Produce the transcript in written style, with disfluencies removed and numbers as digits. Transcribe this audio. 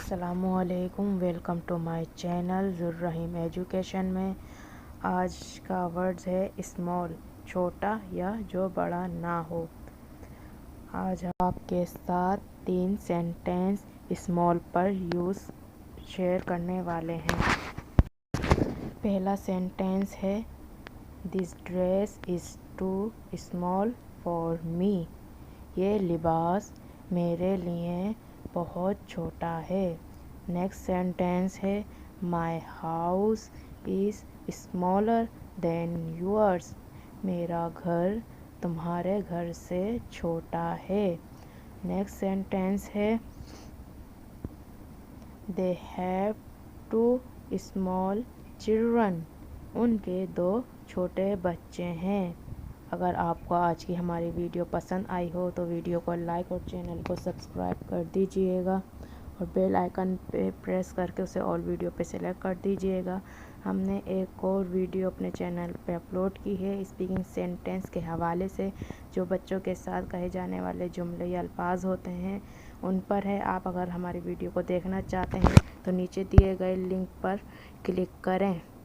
السلام علیکم، welcome to my channel Zulrahim education میں آج کا ورڈز ہے اسمال، چھوٹا یا جو بڑا نہ ہو۔ آج ہم آپ کے ساتھ 3 سینٹینس اسمال پر شیئر کرنے والے ہیں۔ پہلا سینٹینس ہے this dress is too small for me, یہ لباس میرے لیے بہت چھوٹا ہے۔ نیکسٹ سینٹینس ہے my house is smaller than yours, میرا گھر تمہارے گھر سے چھوٹا ہے۔ نیکسٹ سینٹینس ہے دے ہیو 2 اسمال چلڈرن، ان کے 2 چھوٹے بچے ہیں۔ اگر آپ کو آج کی ہماری ویڈیو پسند آئی ہو تو ویڈیو کو لائک اور چینل کو سبسکرائب کر دیجئے گا اور بیل آئیکن پہ پریس کر کے اسے آل ویڈیو پہ سلیکٹ کر دیجئے گا۔ ہم نے ایک اور ویڈیو اپنے چینل پہ اپلوڈ کی ہے اسپیکنگ سینٹینس کے حوالے سے، جو بچوں کے ساتھ کہے جانے والے جملے یا الفاظ ہوتے ہیں ان پر ہے۔ آپ اگر ہماری ویڈیو کو دیکھنا چاہتے ہیں تو نیچے دیے گئے لنک پر کلک کریں۔